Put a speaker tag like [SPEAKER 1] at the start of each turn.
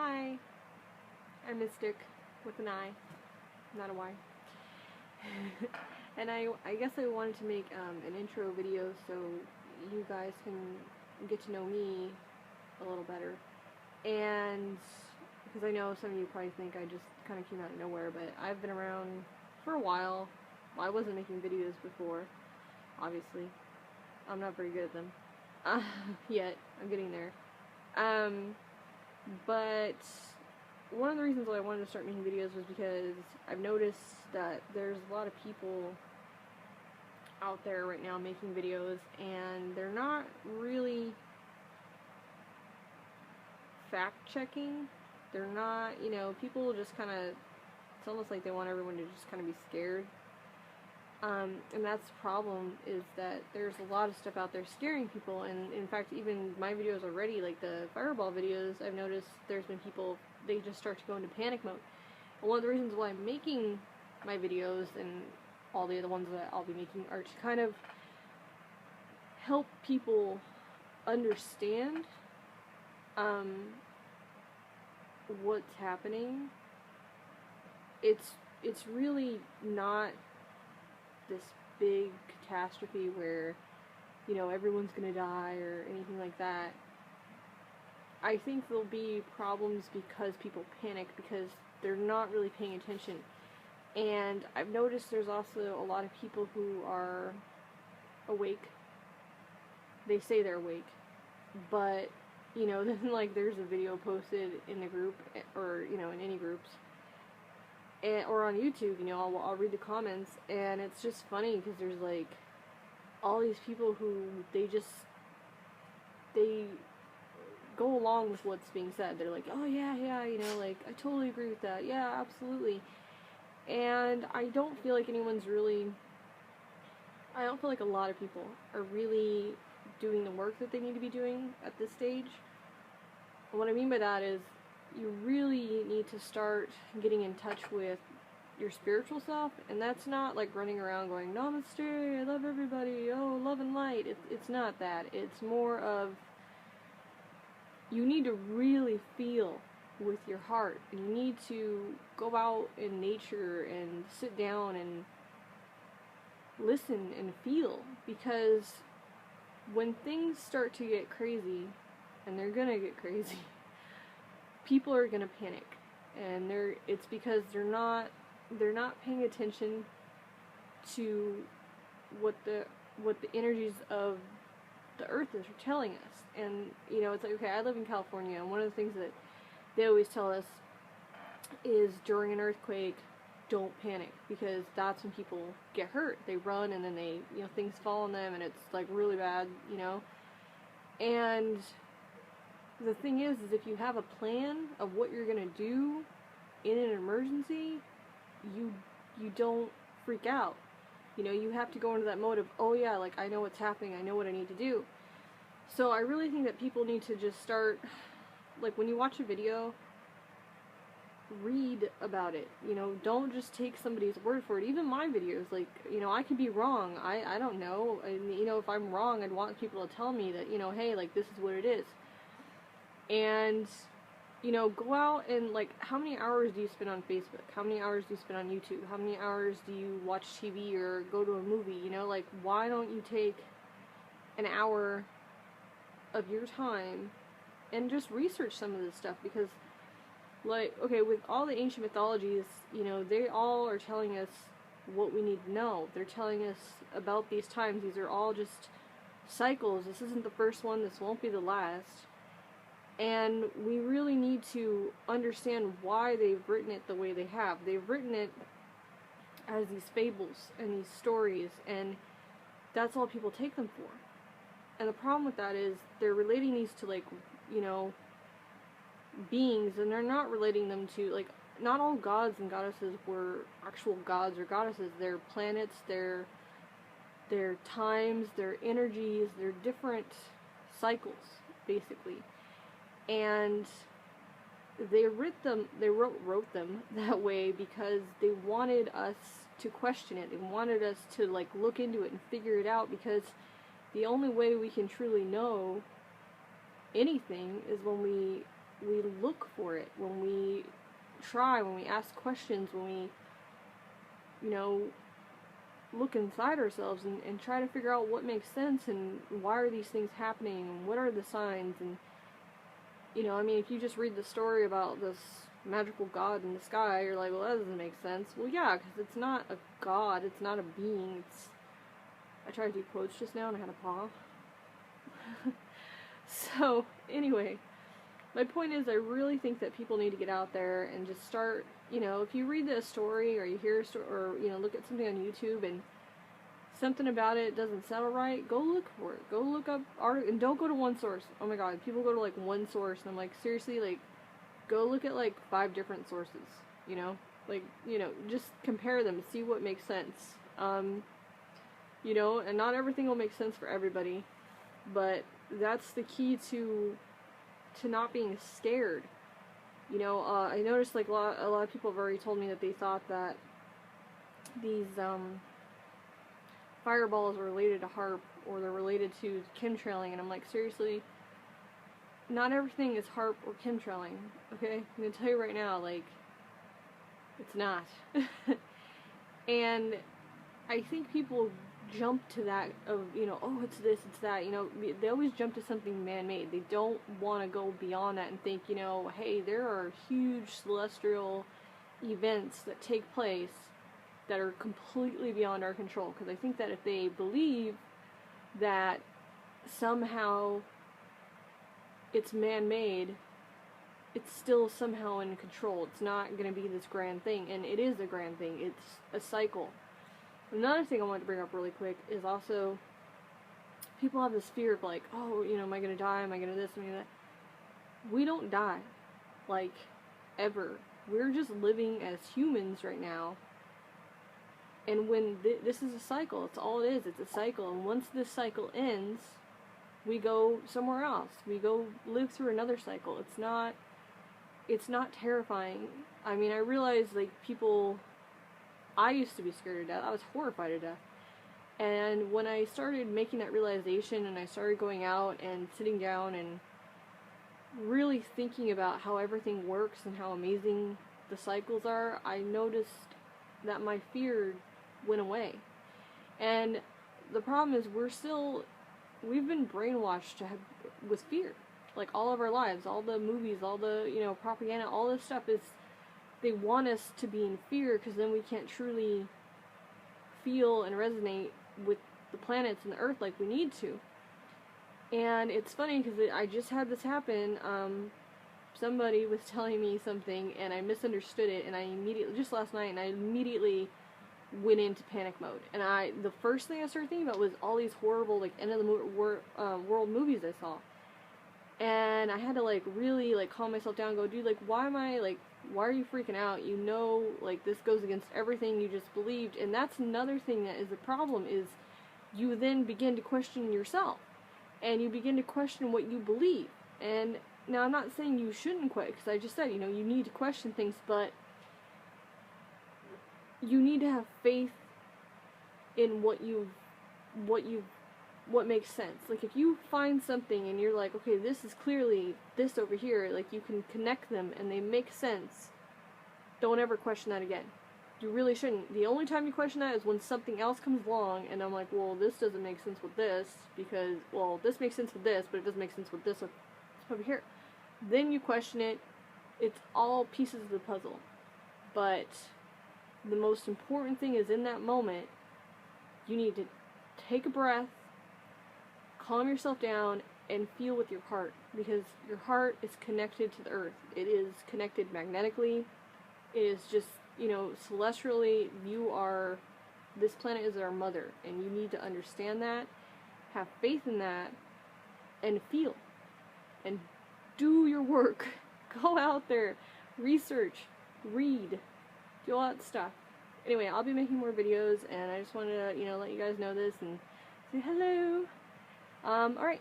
[SPEAKER 1] Hi, I'm Mystic with an I, not a Y. And I guess I wanted to make an intro video so you guys can get to know me a little better. And because I know some of you probably think I just kind of came out of nowhere, but I've been around for a while. Well, I wasn't making videos before, obviously. I'm not very good at them. Yet. I'm getting there. But one of the reasons why I wanted to start making videos was because I've noticed that there's a lot of people out there right now making videos, and they're not really fact-checking. They're not, people just kind of, it's almost like they want everyone to just kind of be scared. And that's the problem, is that there's a lot of stuff out there scaring people, and in fact, even my videos already, like the Fireball videos, I've noticed there's been people, they just start to go into panic mode. And one of the reasons why I'm making my videos, and all the other ones that I'll be making, are to kind of help people understand what's happening. It's really not this big catastrophe where, everyone's gonna die or anything like that. I think there'll be problems because people panic, because they're not really paying attention. And I've noticed there's also a lot of people who are awake. They say they're awake, but, then, like, there's a video posted in the group, or, in any groups, or on YouTube, I'll read the comments, and it's just funny, because there's, like, all these people who, they go along with what's being said. They're like, oh yeah, like, I totally agree with that, yeah, absolutely. And I don't feel like I don't feel like a lot of people are really doing the work that they need to be doing at this stage. And what I mean by that is, you really need to start getting in touch with your spiritual self, and that's not like running around going, Namaste, I love everybody, oh, love and light. It's not that. It's more of, you need to really feel with your heart, and you need to go out in nature and sit down and listen and feel, because when things start to get crazy, and they're gonna get crazy, people are gonna panic, and it's because they're not paying attention to what the energies of the earth is telling us. And it's like, okay, I live in California, and one of the things that they always tell us is, during an earthquake, don't panic, because that's when people get hurt. They run, and then they, things fall on them, and it's like really bad, and the thing is if you have a plan of what you're gonna do in an emergency, you don't freak out. You have to go into that mode of, oh yeah, like, I know what's happening, I know what I need to do. So I really think that people need to just start, like, when you watch a video, read about it. Don't just take somebody's word for it. Even my videos, like, I could be wrong. I don't know. And, if I'm wrong, I'd want people to tell me that, hey, like, this is what it is. And, go out and, like, how many hours do you spend on Facebook? How many hours do you spend on YouTube? How many hours do you watch TV or go to a movie? Like, why don't you take an hour of your time and just research some of this stuff? Because, like, okay, with all the ancient mythologies, they all are telling us what we need to know. They're telling us about these times. These are all just cycles. This isn't the first one. This won't be the last. And we really need to understand why they've written it the way they have. They've written it as these fables and these stories, and that's all people take them for. And the problem with that is, they're relating these to, like, beings, and they're not relating them to, like, not all gods and goddesses were actual gods or goddesses. They're planets, they're times, they're energies, they're different cycles, basically. And they wrote them that way because they wanted us to question it. They wanted us to, like, look into it and figure it out, because the only way we can truly know anything is when we look look for it, when we try, when we ask questions, when we, you know, look inside ourselves and try to figure out what makes sense and why are these things happening and what are the signs. And, you know, I mean, if you just read the story about this magical god in the sky, you're like, well, that doesn't make sense. Well, yeah, because it's not a god, it's not a being, it's... I tried to do quotes just now and I had a paw. So, anyway, my point is I really think that people need to get out there and just start, you know, if you read a story or you hear a story or, you know, look at something on YouTube and something about it doesn't sound right, go look for it. Go look up art and don't go to one source. Oh my god, people go to like one source and I'm like, seriously, like, go look at like 5 different sources, you know? Like, you know, just compare them, see what makes sense. You know, and not everything will make sense for everybody, but that's the key to not being scared. You know, I noticed like a lot of people have already told me that they thought that these fireballs are related to HAARP or they're related to chemtrailing, and I'm like, seriously, not everything is HAARP or chemtrailing, okay? I'm gonna tell you right now, like, it's not. And I think people jump to that of, you know, oh, it's this, it's that, you know, they always jump to something man-made. They don't want to go beyond that and think, you know, hey, there are huge celestial events that take place that are completely beyond our control. Because I think that if they believe that somehow it's man-made, it's still somehow in control. It's not going to be this grand thing, and it is a grand thing. It's a cycle. Another thing I wanted to bring up really quick is also, people have this fear of like, oh, you know, am I going to die? Am I going to this? Am I going to that? We don't die. Like, ever. We're just living as humans right now. And when this is a cycle, it's all it is. It's a cycle. And once this cycle ends, we go somewhere else. We go live through another cycle. It's not terrifying. I mean, I realize, like, people... I used to be scared to death. I was horrified to death. And when I started making that realization and I started going out and sitting down and really thinking about how everything works and how amazing the cycles are, I noticed that my fear went away. And the problem is we've been brainwashed with fear. Like, all of our lives, all the movies, all the, you know, propaganda, all this stuff is... They want us to be in fear because then we can't truly feel and resonate with the planets and the earth like we need to. And it's funny because I just had this happen. Somebody was telling me something and I misunderstood it, and I immediately, just last night, and I immediately went into panic mode. And the first thing I started thinking about was all these horrible, like, end of the world movies I saw. And I had to, like, really, like, calm myself down and go, dude, like, why are you freaking out? You know, like, this goes against everything you just believed. And that's another thing that is the problem, is you then begin to question yourself. And you begin to question what you believe. And now I'm not saying you shouldn't quit, because I just said, you know, you need to question things, but you need to have faith in what makes sense. Like, if you find something and you're like, okay, this is clearly this over here, like, you can connect them and they make sense, don't ever question that again. You really shouldn't. The only time you question that is when something else comes along and I'm like, well, this doesn't make sense with this, because, well, this makes sense with this, but it doesn't make sense with this over here. Then you question it. It's all pieces of the puzzle. But the most important thing is, in that moment, you need to take a breath, calm yourself down, and feel with your heart, because your heart is connected to the earth. It is connected magnetically. It is just, you know, celestially, this planet is our mother, and you need to understand that, have faith in that, and feel, and do your work. Go out there, research, read, do all that stuff. Anyway, I'll be making more videos, and I just wanted to, you know, let you guys know this and say hello. Alright,